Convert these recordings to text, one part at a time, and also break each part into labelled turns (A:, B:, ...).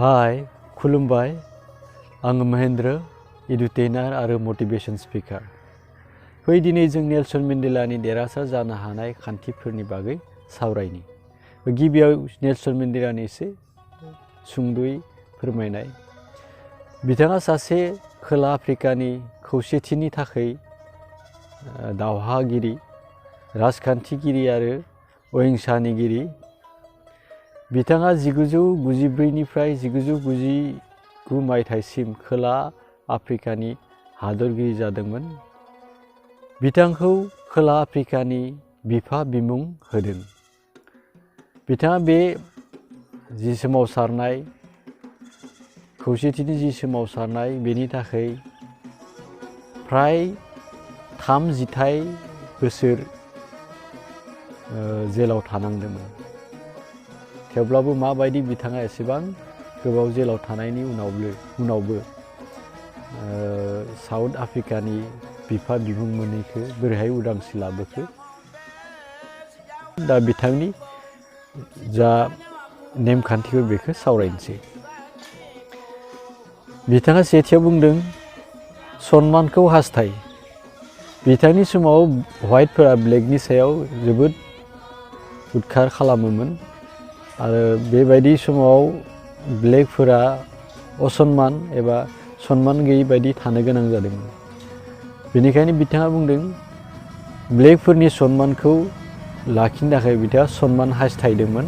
A: हाय खुलुमबाय आङो महेन्द्र एडुटेनार आरो मोटिवेशन स्पिकार फै दिनै जों नेल्सन मेन्डेलानि देरहासार जानो हानाय खान्थिफोरनि बागै सावरायनि गिबियाव नेल्सन मेन्डेलानि एसे सुंद'यै फोरमायनाय बिथाङा सासे खोला आफ्रिकानि खौसेथिनि थाखाय दावहागिरि राजखान्थिगिरि आरो अहिंसानिगिरि बिथाङा 1994 निफ्राय 1999 मायथाइसिम खोला आफ्रिकानि हादरगिरि जादोंमोन। बिथांखौ खोला आफ्रिकानि बिफा बिमुं होदों। बिथाङा बे जि सोमावसारनाय खौसेथिनि जि सोमावसारनाय बेनि थाखाय फ्राय 3 जिथाइ बोसोर जेलाव थानांदोंमोन। थेवब्लाबो माबायदि बिथाङा एसेबां गोबाव जेलाव थानायनि उनावबो साउथ आफ्रिकानि बिफा बिमुं मोनैखौ बोरैहाय उदांस्रि लाबोखो दा बिथांनि जा नेमखान्थिफोर बेखौ सावरायनोसै। बिथाङा सेथियाव बुंदों सनमानखौ हास्थाय। बिथांनि समाव व्हाइटफोरा ब्लेकनि सायाव जोबोद उदखार खालामोमोन आरो बेबायदि समाव ब्लेकफोरा असनमान एबा सनमान गैयै बायदि थानो गोनां जादोंमोन। बेनिखायनो बिथाङा बुंदों ब्लेकफोरनि सनमानखौ लाखिनो थाखाय बिथाङा सनमान हास्थायदोंमोन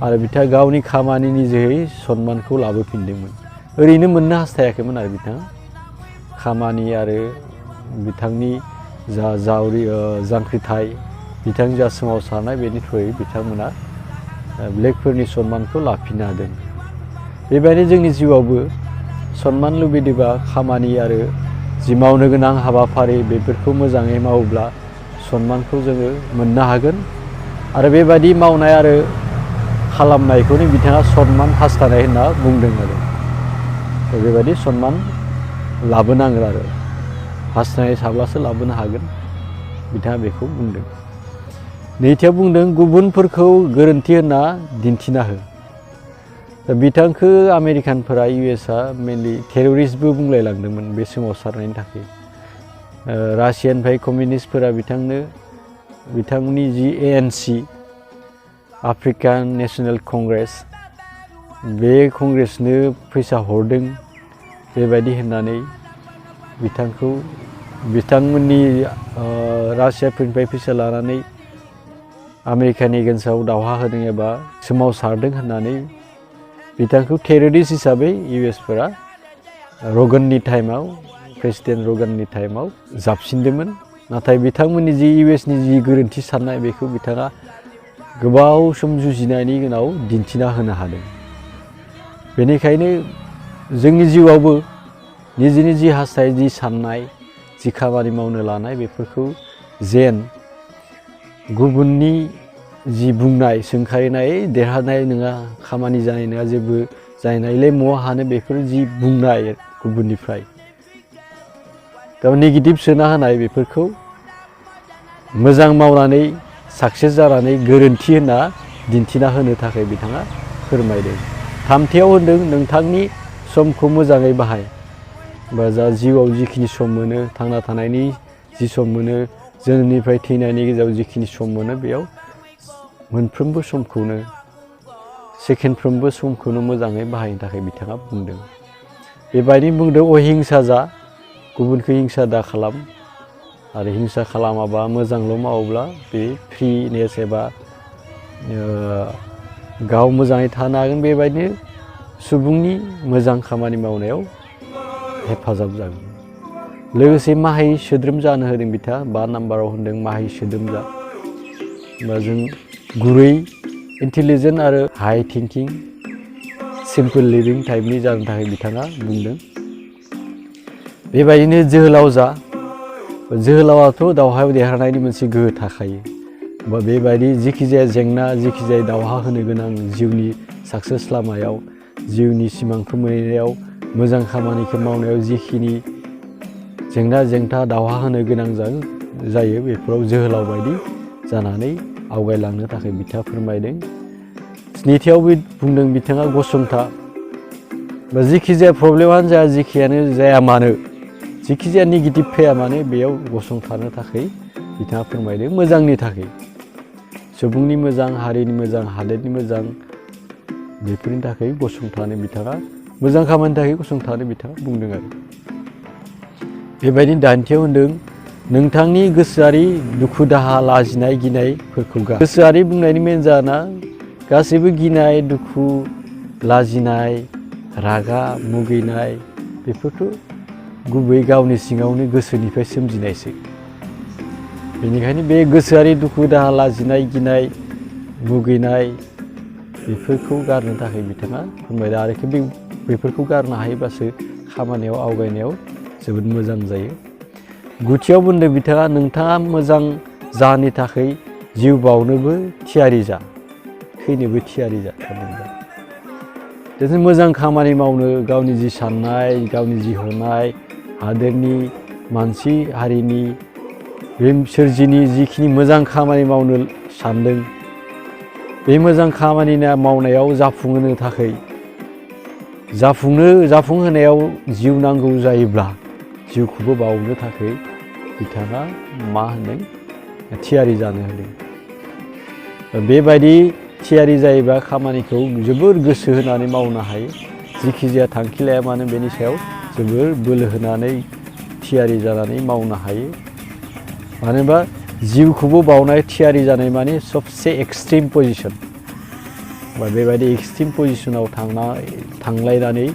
A: आरो बिथाङा गावनि खामानिनि जोहै सनमानखौ लाबोफिनदोंमोन। ओरैनो मोननो हास्थायाखैमोन आरो बिथाङा खामानि आरो बिथांनि जा जांख्रिथाय बिथांनि जा सोमावसारनाय बेनि थ्रुयै बिथांमोना ब्लेकफोरनि सनमानखौ लाफिननो हादों। बेबायदि जोंनि जिउआवबो सनमान लुबैदोंबा खामानि आरो जि मावनो गोनां हाबाफारि बेफोरखौ मोजाङै मावोब्ला सनमानखौ जोङो मोननो हागोन आरो बेबायदि मावनाय आरो खालामनायखौनो बिथाङा सनमान हास्थायनाय होनना बुंदों आरो बेबायदि सनमान लाबोनांगोन आरो हास्थायनाय थाब्लासो लाबोनो हागोन बिथाङा बेखौ बुंदों। नैथियाव बुंदों गुबुनफोरखौ गोरोन्थि होनना दिन्थिना हो। दा बिथांखौ आमेरिकानफोरा इउएसआ मेनलि टेररिस्टबो बुंलायलांदोंमोन बे सोमावसारनायनि थाखाय। रासियानिफ्राय कमिउनिस्टफोरा बिथांनि जि एएनसि आफ्रिकान नेशनेल कंग्रेस बे कंग्रेसनो फैसा हरदों बेबायदि होननानै बिथांखौ बिथांमोननि रासियाफोरनिफ्राय फैसा लानानै आमेरिकानि एगेन्स्टआव दावहा होदों एबा सोमावसारदों होननानै बिथांखौ टेररिस्ट हिसाबै इउएसफोरा प्रेसिडेन्ट रगाननि टाइमाव जाबसिनदोंमोन। नाथाय बिथांमोननि जि इउएसनि जि गोरोन्थि साननाय बेखौ बिथाङा गोबाव सम जुजिनायनि उनाव दिन्थिना होनो हादों। बेनिखायनो जोंनि जिउआवबो निजेनि जि हास्थाय जि साननाय जि खामानि मावनो लानाय बेफोरखौ जेन गुबुननि जि बुंनाय सोंखारिनाय देरहानाय नङा खामानि जानाय नङा जेबो जायनायलाय महा हानो बेफोर जि बुंनाय गुबुननिफ्राय गाव नेगेटिभ सोना होनाय बेफोरखौ मोजां मावनानै साक्सेस जानानै गोरोन्थि होनना दिन्थिना होनो थाखाय बिथाङा फोरमायदों। थामथियाव होनदों नोंथांनि समखौ मोजाङै बाहाय। बा जा जिउआव जिखिनि सम मोनो थांना थानायनि जि सम मोनो जोनोमनिफ्राय थैनायनि गेजेराव जिखिनि सम मोनो बेयाव मोनफ्रोमबो समखौनो सेकेन्डफ्रोमबो समखौनो मोजाङै बाहायनो थाखाय बिथाङा बुंदों। बेबायदिनो बुंदों अहिंसा जा गुबुनखौ हिंसा दा खालाम आरो हिंसा खालामाबा मोजांल' मावोब्ला बे फ्रिनेस एबा गाव मोजाङै थानो हागोन बेबायदिनो सुबुंनि मोजां खामानि मावनायाव हेफाजाब जागोन। लोगोसे माहाय सोद्रोम जानो होदों बिथाङा 5 नाम्बाराव होनदों माहाय सोद्रोम जा। बा जों गुरै इन्टेलिजेन्ट आरो हाई थिंकिं सिम्पोल लिभिं टाइपनि जानो थाखाय बिथाङा बुंदों। बेबायदिनो जोहोलाव जा। जोहोलावाथ' दावहायाव देरहानायनि मोनसे गोहो थाखायो। बा बेबायदि जिखि जाया जेंना जिखि जाया दावहा होनो गोनां जिउनि साक्सेस लामायाव जिउनि सिमांखौ मोनहैनायाव मोजां खामानिखौ मावनायाव जिखिनि जेंना जेंथा दावहा होनो गोनां जायो बेफोराव जोहोलाव बायदि जानानै आवगायलांनो थाखाय बिथाङा फोरमायदों। स्निथियाव बुंदों बिथाङा गसंथा बा जिखि जाया प्रब्लेमानो जाया जिखियानो जाया मानो जिखि जाया नेगेटिभ फैया मानो बेयाव गसंथानो थाखाय बिथाङा फोरमायदों मोजांनि थाखाय सुबुंनि मोजां हारिनि मोजां हादोरनि मोजां बेफोरनि थाखाय गसंथानो बिथाङा मोजां खामानिनि थाखाय गसंथानो बिथाङा बुंदों आरो बेबायदिनो दान्थियाव होनदों नोंथांनि गोसोआरि दुखु दाहा लाजिनाय गिनायफोरखौ गार गोसोआरि बुंनायनि मेन जाहोना गासैबो गिनाय दुखु लाजिनाय रागा मुगैनाय बेफोरथ' गुबैयै गावनि सिङावनो गोसोनिफ्राय सोमजिनायसो बेनिखायनो बे गोसोआरि दुखु दाहा लाजिनाय गिनाय मुगैनाय बेफोरखौ गारनो थाखाय बिथाङा फोरमायदों आरो बेफोरखौ गारनो हायोब्लासो खामानियाव आवगायनायाव जोबोद मोजां जायो गुथियाव बुंदों बिथाङा नोंथाङा मोजां जानो थाखाय जिउ बाउनोबो थियारि जा थैनोबो थियारि जा मोजां खामानि मावनो गावनि जि साननाय गावनि जि हनाय हादोरनि मानसि हारिनि बे सोरजिनि जिखिनि मोजां खामानि मावनो सानदों बे मोजां खामानि मावनायाव जाफुंहोनो थाखाय जाफुंहोनायाव जिउ नांगौ जायोब्ला जिउखौबो बाउनो थाखाय बिथाङा मा होनदों थियारि जानो होदों बेबायदि थियारि जायोबा खामानिखौ जोबोर गोसो होनानै मावनो हायो जिखि जाया थांखि लाया मानो बेनि सायाव जोबोर बोलो होनानै थियारि जानानै मावनो हायो मानो होनबा जिउखौबो बाउनाय थियारि जानाय माने सबसे एक्सट्रिम पजिशन बा बेबायदि एक्सट्रिम पजिशनाव थांलायनानै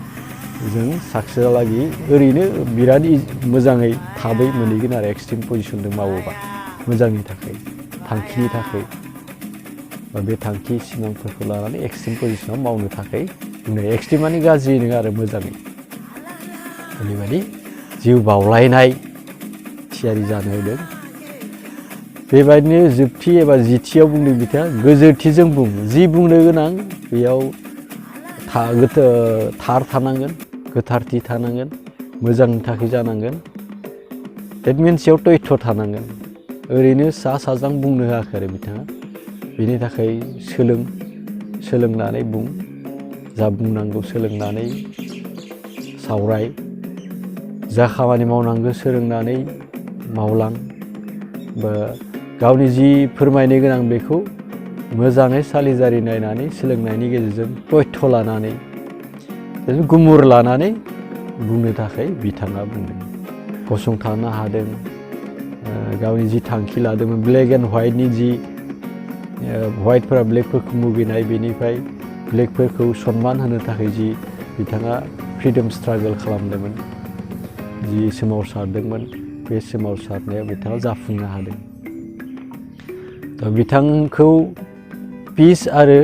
A: जों साक्सेसहालागै ओरैनो बिराद मोजाङै थाबै मोनहैगोन आरो एक्सट्रिम पजिशनजों मावोबा मोजांनि थाखाय थांखिनि थाखाय बे थांखि सिमांफोरखौ लानानै एक्सट्रिम पजिशनाव मावनो थाखाय एक्सट्रिम माने गाज्रि नङा आरो मोजाङै ओरैबायदि जिउ बाउलायनाय थियारि जानो होदों बेबायदिनो जोबथि एबा जिथियाव बुंदों बिथाङा गोजोरथिजों बुं जि बुंनो गोनां बेयाव थार थानांगोन गोथारथि थानांगोन मोजांनि थाखाय जानांगोन देट मिन्स बेयाव तथ्य थानांगोन ओरैनो साजां बुंनो होआखै आरो बिथाङा बेनि थाखाय सोलोंनानै बुं जा बुंनांगौ सोलोंनानै सावराय जा खामानि मावनांगौ सोलोंनानै मावलां बा गावनि जि फोरमायनो गोनां बेखौ मोजाङै सालिजारि नायनानै सोलोंनायनि गेजेरजों तथ्य लानानै गुमुर लानानै बुंनो थाखाय बिथाङा बुंदों गसंथानो हादों गावनि जि थांखि लादोंमोन ब्लेक एन्ड व्हाइटनि जि व्हाइटफोरा ब्लेकफोरखौ मुगैनाय बेनिफ्राय ब्लेकफोरखौ सनमान होनो थाखाय जि बिथाङा फ्रिडम स्ट्रागल खालामदोंमोन जि सोमावसारदोंमोन बे सोमावसारनायाव बिथाङा जाफुंनो हादों दा बिथांखौ पिस आरो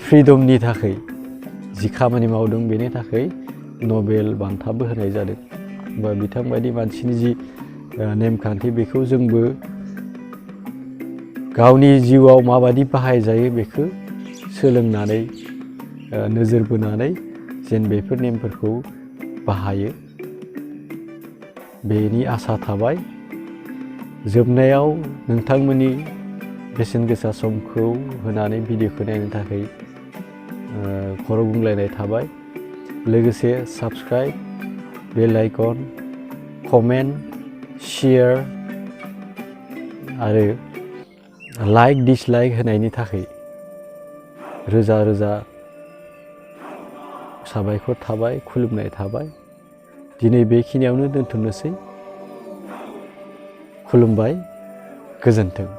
A: फ्रिडमनि थाखाय जि खामानि मावदों बेनि थाखाय नबेल बान्थाबो होनाय जादों बा बिथांबायदि मानसिनि जि नेमखान्थि बेखौ जोंबो गावनि जिउआव माबायदि बाहायजायो बेखौ सोलोंनानै नोजोर बोनानै जेन बेफोर नेमफोरखौ बाहायो बेनि आसा थाबाय जोबनायाव नोंथांमोननि बेसेन गोसा समखौ होनानै भिडिअखौ नायनो थाखाय खर' बुंलायनाय थाबाय लोगोसे साबस्क्राइब बेल आइकन कमेन्ट शेयार आरो लाइक डिसलाइक होनायनि थाखाय रोजा रोजा साबायखर थाबाय खुलुमनाय थाबाय दिनै बेखिनियावनो दोनथ'नोसै खुलुमबाय गोजोन्थों।